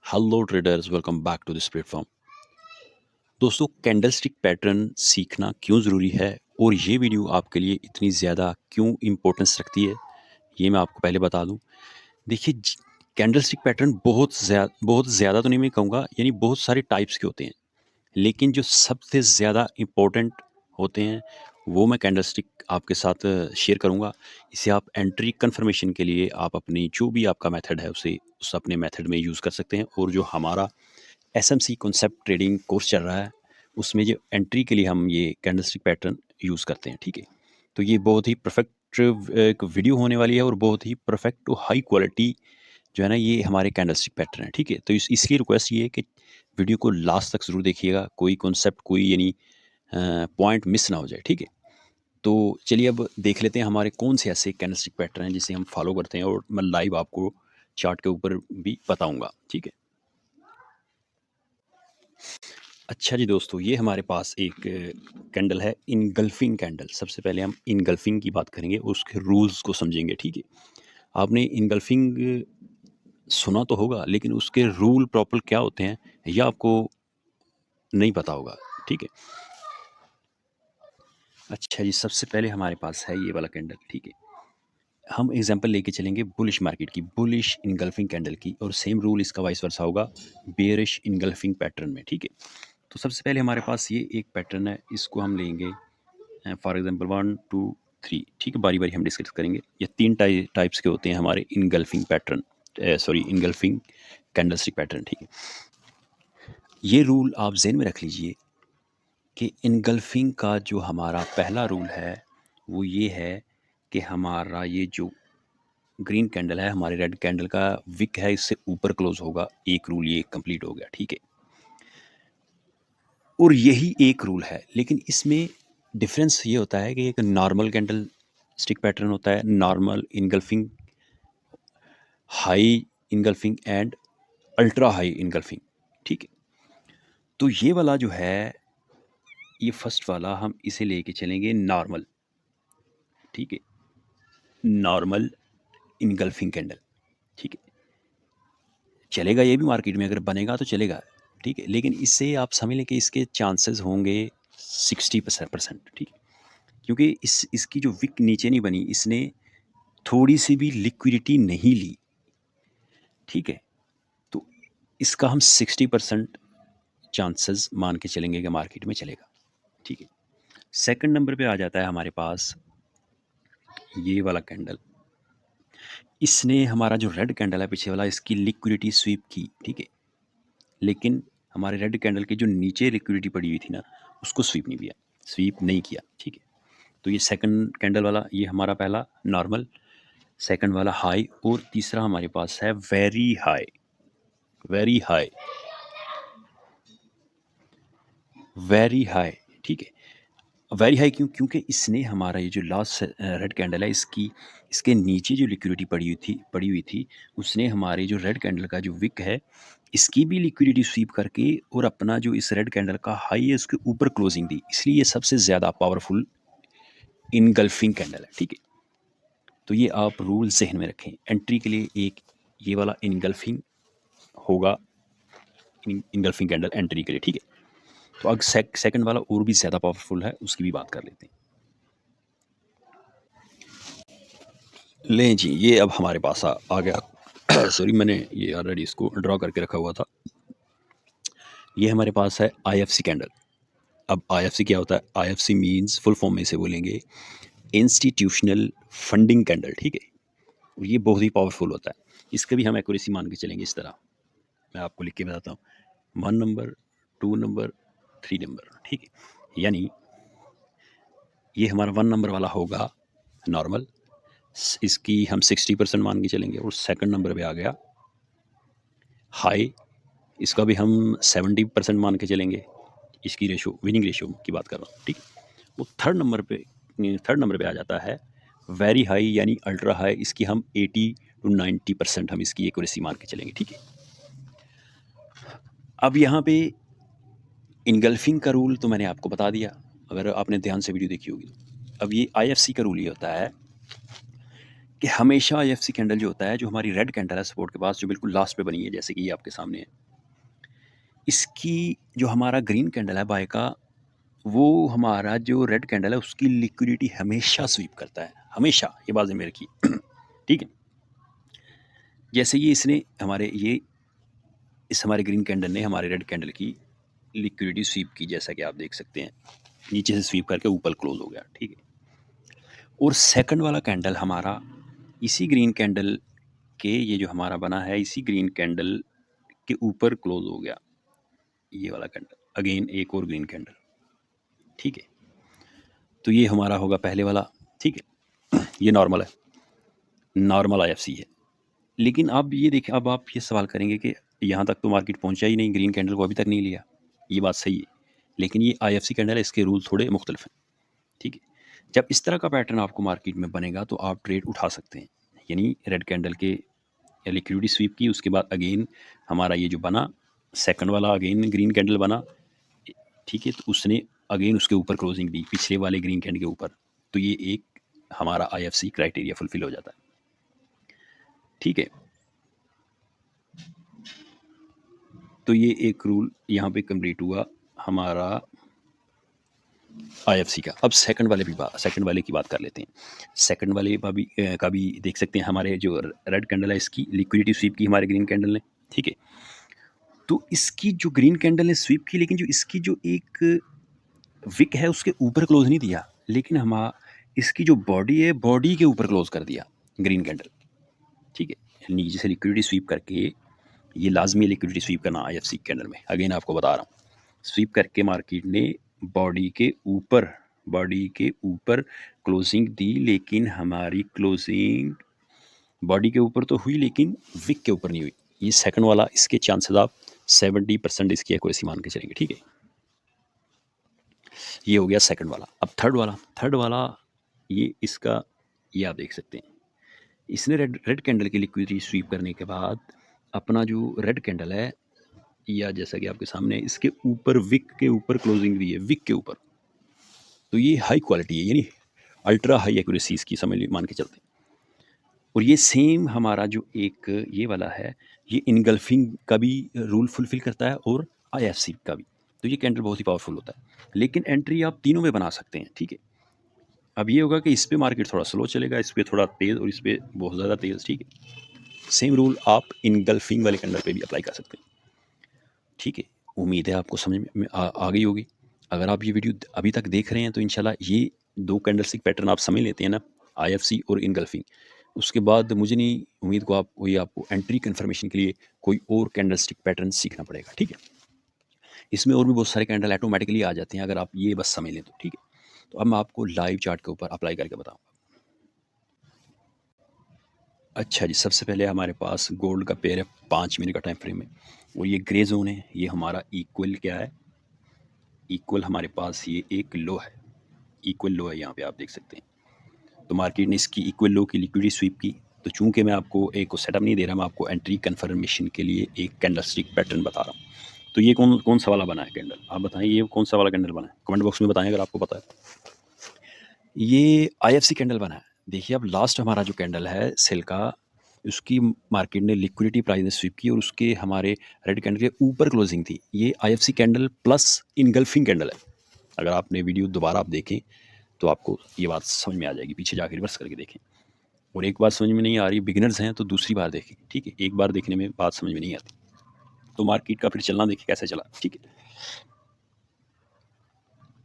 Hello traders, welcome back to this platform. दोस्तों, candlestick pattern सीखना क्यों ज़रूरी है और ये वीडियो आपके लिए इतनी ज़्यादा क्यों इम्पोर्टेंस रखती है, ये मैं आपको पहले बता दूं। देखिए, कैंडलस्टिक पैटर्न बहुत ज़्यादा तो नहीं मैं कहूँगा, यानी बहुत सारे टाइप्स के होते हैं, लेकिन जो सबसे ज़्यादा इम्पोर्टेंट होते हैं वो मैं कैंडलस्टिक आपके साथ शेयर करूँगा। इसे आप एंट्री कंफर्मेशन के लिए आप अपनी जो भी आपका मेथड है उसे उस अपने मेथड में यूज़ कर सकते हैं। और जो हमारा एसएमसी कॉन्सेप्ट ट्रेडिंग कोर्स चल रहा है, उसमें जो एंट्री के लिए हम ये कैंडलस्टिक पैटर्न यूज़ करते हैं, ठीक है? तो ये बहुत ही परफेक्ट एक वीडियो होने वाली है और बहुत ही परफेक्ट टू हाई क्वालिटी जो है ना, ये हमारे कैंडलस्टिक पैटर्न है, ठीक है? तो इसलिए रिक्वेस्ट ये है कि वीडियो को लास्ट तक ज़रूर देखिएगा, कोई कॉन्सेप्ट कोई यानी पॉइंट मिस ना हो जाए, ठीक है? तो चलिए अब देख लेते हैं हमारे कौन से ऐसे कैंडलस्टिक पैटर्न हैं जिसे हम फॉलो करते हैं, और मैं लाइव आपको चार्ट के ऊपर भी बताऊँगा, ठीक है? अच्छा जी दोस्तों, ये हमारे पास एक कैंडल है, इनगल्फिंग कैंडल। सबसे पहले हम इनगल्फिंग की बात करेंगे, उसके रूल्स को समझेंगे, ठीक है? आपने इनगल्फिंग सुना तो होगा, लेकिन उसके रूल प्रॉपर क्या होते हैं, यह आपको नहीं पता होगा, ठीक है? अच्छा जी, सबसे पहले हमारे पास है ये वाला कैंडल, ठीक है? हम एग्जांपल लेके चलेंगे बुलिश मार्केट की, बुलिश इनगल्फिंग कैंडल की, और सेम रूल इसका वाइस वर्सा होगा बेयरिश इनगल्फिंग पैटर्न में, ठीक है? तो सबसे पहले हमारे पास ये एक पैटर्न है, इसको हम लेंगे फॉर एग्जांपल 1 2 3, ठीक है? बारी बारी हम डिस्कस करेंगे। ये तीन टाइप्स के होते हैं हमारे engulfing pattern, sorry engulfing candlestick pattern, ठीक है? ये रूल आप ज़हन में रख लीजिए कि इनगल्फिंग का जो हमारा पहला रूल है वो ये है कि हमारा ये जो ग्रीन कैंडल है, हमारे रेड कैंडल का विक है, इससे ऊपर क्लोज होगा। एक रूल ये कंप्लीट हो गया, ठीक है? और यही एक रूल है, लेकिन इसमें डिफरेंस ये होता है कि एक नॉर्मल कैंडल स्टिक पैटर्न होता है, normal engulfing, high engulfing and ultra high engulfing, ठीक है? तो ये वाला जो है, ये फर्स्ट वाला हम इसे लेके चलेंगे नॉर्मल, ठीक है? नॉर्मल इनगल्फिंग कैंडल, ठीक है? चलेगा ये भी मार्केट में, अगर बनेगा तो चलेगा, ठीक है? लेकिन इससे आप समझ लें कि इसके चांसेस होंगे 60%, ठीक है? क्योंकि इसकी जो विक नीचे नहीं बनी, इसने थोड़ी सी भी लिक्विडिटी नहीं ली, ठीक है? तो इसका हम 60% चांसेस मान के चलेंगे कि मार्केट में चलेगा, ठीक है? सेकंड नंबर पे आ जाता है हमारे पास ये वाला कैंडल। इसने हमारा जो रेड कैंडल है पीछे वाला, इसकी लिक्विडिटी स्वीप की, ठीक है? लेकिन हमारे रेड कैंडल के जो नीचे लिक्विडिटी पड़ी हुई थी ना, उसको स्वीप नहीं किया, ठीक है? तो ये सेकंड कैंडल वाला, ये हमारा पहला नॉर्मल, सेकंड वाला हाई, और तीसरा हमारे पास है very high. Very high, very high, ठीक है? वेरी हाई क्यों? क्योंकि इसने हमारा ये जो लास्ट रेड कैंडल है, इसके नीचे जो लिक्विडिटी पड़ी हुई थी, उसने हमारे जो रेड कैंडल का जो विक है, इसकी भी लिक्विडिटी स्वीप करके और अपना जो इस रेड कैंडल का हाई है उसके ऊपर क्लोजिंग दी। इसलिए ये सबसे ज़्यादा पावरफुल इनगल्फिंग कैंडल है, ठीक है? तो ये आप रूल जहन में रखें। एंट्री के लिए एक ये वाला इनगल्फिंग होगा, इनगल्फिंग कैंडल एंट्री के लिए, ठीक है? तो अब सेकंड वाला और भी ज़्यादा पावरफुल है, उसकी भी बात कर लेते हैं। लें जी, ये अब हमारे पास आ गया। सॉरी, मैंने ये ऑलरेडी इसको ड्रॉ करके रखा हुआ था। ये हमारे पास है आईएफसी कैंडल। अब आईएफसी क्या होता है? आईएफसी मींस, फुल फॉर्म में इसे बोलेंगे इंस्टीट्यूशनल फंडिंग कैंडल, ठीक है? और ये बहुत ही पावरफुल होता है। इसका भी हम एक्यूरेसी मान के चलेंगे इस तरह। मैं आपको लिख के बताता हूँ, 1 नंबर, 2 नंबर, 3 नंबर, ठीक है? यानी ये हमारा 1 नंबर वाला होगा नॉर्मल, इसकी हम 60% मान के चलेंगे। और सेकंड नंबर पे आ गया हाई, इसका भी हम 70% मान के चलेंगे। इसकी रेशो, विनिंग रेशो की बात कर रहा हूँ, ठीक है? वो थर्ड नंबर पे आ जाता है वेरी हाई यानी अल्ट्रा हाई, इसकी हम 80 to 90% हम इसकी एक्यूरेसी मान के चलेंगे, ठीक है? अब यहाँ पे इनगल्फिंग का रूल तो मैंने आपको बता दिया, अगर आपने ध्यान से वीडियो देखी होगी तो। अब ये आईएफसी का रूल ये होता है कि हमेशा आईएफसी कैंडल जो होता है, जो हमारी रेड कैंडल है सपोर्ट के पास, जो बिल्कुल लास्ट पे बनी है, जैसे कि ये आपके सामने है, इसकी जो हमारा ग्रीन कैंडल है बाय का, वो हमारा जो रेड कैंडल है उसकी लिक्विडिटी हमेशा स्वीप करता है, हमेशा। ये बात ज़हन में रखिए। ठीक है। जैसे ये इसने हमारे ये इस हमारे ग्रीन कैंडल ने हमारे रेड कैंडल की लिक्विडिटी स्वीप की, जैसा कि आप देख सकते हैं, नीचे से स्वीप करके ऊपर क्लोज हो गया। ठीक है। और सेकंड वाला कैंडल हमारा इसी ग्रीन कैंडल के, ये जो हमारा बना है, इसी ग्रीन कैंडल के ऊपर क्लोज हो गया, ये वाला कैंडल, अगेन एक और ग्रीन कैंडल। ठीक है। तो ये हमारा होगा पहले वाला। ठीक है। ये नॉर्मल है, नॉर्मल आईएफसी है। लेकिन अब ये देखें, अब आप ये सवाल करेंगे कि यहाँ तक तो मार्केट पहुँचा ही नहीं, ग्रीन कैंडल को अभी तक नहीं लिया। ये बात सही है, लेकिन ये आईएफसी कैंडल है, इसके रूल थोड़े मुख्तलिफ हैं। ठीक है। जब इस तरह का पैटर्न आपको मार्केट में बनेगा तो आप ट्रेड उठा सकते हैं, यानी रेड कैंडल के लिक्विडिटी स्वीप की, उसके बाद अगेन हमारा ये जो बना सेकंड वाला अगेन ग्रीन कैंडल बना। ठीक है। तो उसने अगेन उसके ऊपर क्लोजिंग दी, पिछले वाले ग्रीन कैंडल के ऊपर। तो ये एक हमारा आईएफसी क्राइटेरिया फुलफिल हो जाता है। ठीक है। तो ये एक रूल यहाँ पे कंप्लीट हुआ हमारा आईएफसी का। अब सेकंड वाले की बात कर लेते हैं। सेकंड वाले का भी देख सकते हैं, हमारे जो रेड कैंडल है इसकी लिक्विडिटी स्वीप की हमारे ग्रीन कैंडल ने। ठीक है। तो इसकी जो ग्रीन कैंडल ने स्वीप की, लेकिन जो इसकी जो एक विक है उसके ऊपर क्लोज नहीं दिया, लेकिन हम इसकी जो बॉडी है, बॉडी के ऊपर क्लोज कर दिया ग्रीन कैंडल। ठीक है। नीचे से लिक्विडिटी स्वीप करके, ये लाजमी लिक्विडिटी स्वीप करना आईएफसी कैंडल में, अगेन आपको बता रहा हूँ। स्वीप करके मार्केट ने बॉडी के ऊपर क्लोजिंग दी, लेकिन हमारी क्लोजिंग बॉडी के ऊपर तो हुई, लेकिन विक के ऊपर नहीं हुई। ये सेकंड वाला, इसके चांसेस आप 70% इसकी एक्यूरेसी मान के चलेंगे। ठीक है। ये हो गया सेकंड वाला। अब थर्ड वाला ये इसका, ये आप देख सकते हैं, इसने रेड कैंडल की लिक्विडिटी स्वीप करने के बाद अपना जो रेड कैंडल है, या जैसा कि आपके सामने इसके ऊपर विक के ऊपर क्लोजिंग दी है, विक के ऊपर। तो ये हाई क्वालिटी है, यानी अल्ट्रा हाई एक्यूरेसी इसकी समझ मान के चलते हैं। और ये सेम हमारा जो एक ये वाला है, ये इनगल्फिंग का भी रूल फुलफिल करता है और आईएफसी का भी। तो ये कैंडल बहुत ही पावरफुल होता है, लेकिन एंट्री आप तीनों में बना सकते हैं। ठीक है। अब ये होगा कि इस पे मार्केट थोड़ा स्लो चलेगा, इस पे थोड़ा तेज़, और इस पे बहुत ज़्यादा तेज़। ठीक है। सेम रूल आप इनगल्फिंग वाले कैंडल पे भी अप्लाई कर सकते हैं। ठीक है। उम्मीद है आपको समझ में आ गई होगी। अगर आप ये वीडियो अभी तक देख रहे हैं तो इंशाल्लाह ये 2 कैंडलस्टिक पैटर्न आप समझ लेते हैं ना, आईएफसी और इनगल्फिंग। उसके बाद मुझे नहीं उम्मीद को आपको एंट्री कन्फर्मेशन के लिए कोई और कैंडलस्टिक पैटर्न सीखना पड़ेगा। ठीक है। इसमें और भी बहुत सारे कैंडल ऑटोमेटिकली आ जाते हैं अगर आप ये बस समझ लें तो। ठीक है। तो अब मैं आपको लाइव चार्ट के ऊपर अप्लाई करके बताऊँगा। अच्छा जी, सबसे पहले हमारे पास गोल्ड का पेयर है 5 मिनट का टाइम फ्रेम में, और ये ग्रे जोन है, ये हमारा इक्वल क्या है, इक्वल हमारे पास ये एक लो है, इक्वल लो है, यहाँ पे आप देख सकते हैं। तो मार्केट ने इसकी इक्वल लो की लिक्विडिटी स्वीप की। तो चूंकि मैं आपको एक सेटअप नहीं दे रहा, मैं आपको एंट्री कन्फर्मेशन के लिए एक कैंडलस्टिक पैटर्न बता रहा हूँ। तो ये कौन कौन सा वाला बना है कैंडल, आप बताएं, ये कौन सा वाला कैंडल बना है, कमेंट बॉक्स में बताएं अगर आपको पता है। ये आईएफसी कैंडल बना है। देखिए अब लास्ट हमारा जो कैंडल है सेल का, उसकी मार्केट ने लिक्विडिटी प्राइस ने स्वीप की और उसके हमारे रेड कैंडल के ऊपर क्लोजिंग थी। ये IFC candle plus engulfing candle है। अगर आपने वीडियो दोबारा आप देखें तो आपको ये बात समझ में आ जाएगी, पीछे जाकर रिवर्स करके देखें। और एक बात समझ में नहीं आ रही, बिगिनर्स हैं तो दूसरी बार देखें। ठीक है। एक बार देखने में बात समझ में नहीं आती तो मार्केट का फिर चलना देखें कैसे चला। ठीक है।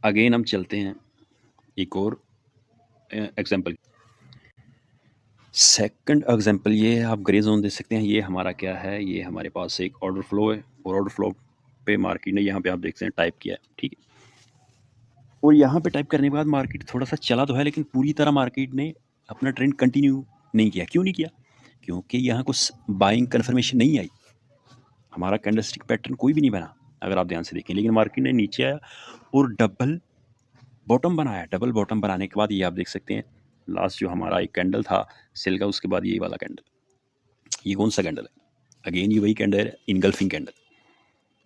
अगेन हम चलते हैं एक और एग्जाम्पल। सेकंड एग्जांपल ये है, आप ग्रे जोन देख सकते हैं। ये हमारा क्या है, ये हमारे पास एक ऑर्डर फ्लो है, और ऑर्डर फ्लो पे मार्केट ने यहाँ पे आप देख सकते हैं टाइप किया है। ठीक है। और यहाँ पे टाइप करने के बाद मार्केट थोड़ा सा चला तो है, लेकिन पूरी तरह मार्केट ने अपना ट्रेंड कंटिन्यू नहीं किया। क्यों नहीं किया? क्योंकि यहाँ कुछ बाइंग कन्फर्मेशन नहीं आई, हमारा कैंडलस्टिक पैटर्न कोई भी नहीं बना अगर आप ध्यान से देखें। लेकिन मार्केट ने नीचे आया और डबल बॉटम बनाया। डबल बॉटम बनाने के बाद ये आप देख सकते हैं, लास्ट जो हमारा एक कैंडल था सेल का, उसके बाद ये वाला कैंडल, ये कौन सा कैंडल है, अगेन ये वही कैंडल है, इनगल्फिंग कैंडल।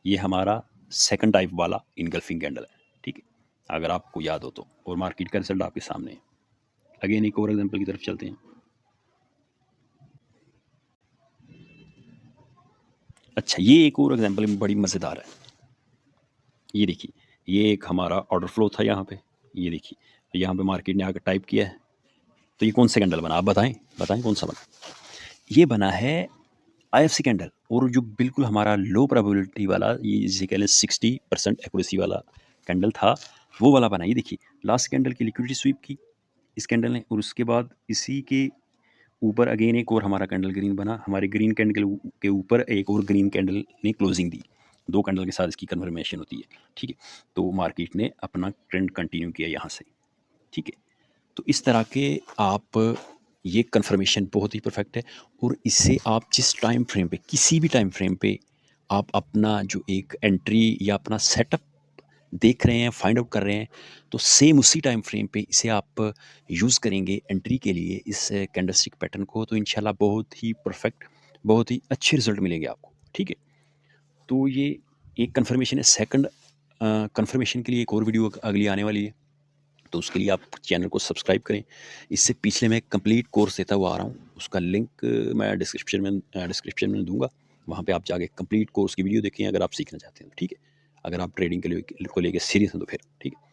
ये हमारा सेकंड टाइप वाला इनगल्फिंग कैंडल है। ठीक है। अगर आपको याद हो तो, और मार्केट का रिजल्ट आपके सामने है। अगेन एक और एग्जांपल की तरफ चलते हैं। अच्छा, ये एक और एग्जांपल बड़ी मज़ेदार है। ये देखिए, ये एक हमारा ऑर्डर फ्लो था यहाँ पे। ये देखिए, यहाँ पे मार्केट ने आकर टाइप किया है। तो ये कौन सा कैंडल बना? आप बताएँ, बताएँ कौन सा बना? ये बना है आईएफसी कैंडल, और जो बिल्कुल हमारा लो प्रोबेबिलिटी वाला, ये जिसे कह लें 60% एक्यूरेसी वाला कैंडल था, वो वाला बना। ये देखिए, लास्ट कैंडल की लिक्विडिटी स्वीप की इस कैंडल ने, और उसके बाद इसी के ऊपर अगेन एक और हमारा कैंडल ग्रीन बना। हमारे ग्रीन कैंडल के ऊपर एक और ग्रीन कैंडल ने क्लोजिंग दी। 2 कैंडल के साथ इसकी कन्फर्मेशन होती है, ठीक है? तो मार्केट ने अपना ट्रेंड कंटिन्यू किया यहाँ से, ठीक है? तो इस तरह के आप, ये कन्फर्मेशन बहुत ही परफेक्ट है, और इससे आप जिस टाइम फ्रेम पे, किसी भी टाइम फ्रेम पे आप अपना जो एक एंट्री या अपना सेटअप देख रहे हैं, फाइंड आउट कर रहे हैं, तो सेम उसी टाइम फ्रेम पे इसे आप यूज़ करेंगे एंट्री के लिए, इस कैंडलस्टिक पैटर्न को, तो इंशाल्लाह बहुत ही परफेक्ट, बहुत ही अच्छे रिजल्ट मिलेंगे आपको, ठीक है? तो ये एक कन्फर्मेशन है। सेकंड कन्फर्मेशन के लिए एक और वीडियो अगली आने वाली है, तो उसके लिए आप चैनल को सब्सक्राइब करें। इससे पिछले मैं कंप्लीट कोर्स देता हुआ आ रहा हूँ, उसका लिंक मैं डिस्क्रिप्शन में दूंगा। वहाँ पे आप जाके कंप्लीट कोर्स की वीडियो देखें, अगर आप सीखना चाहते हैं तो, ठीक है? अगर आप ट्रेडिंग के लिए को लेके सीरियस हैं तो फिर ठीक है।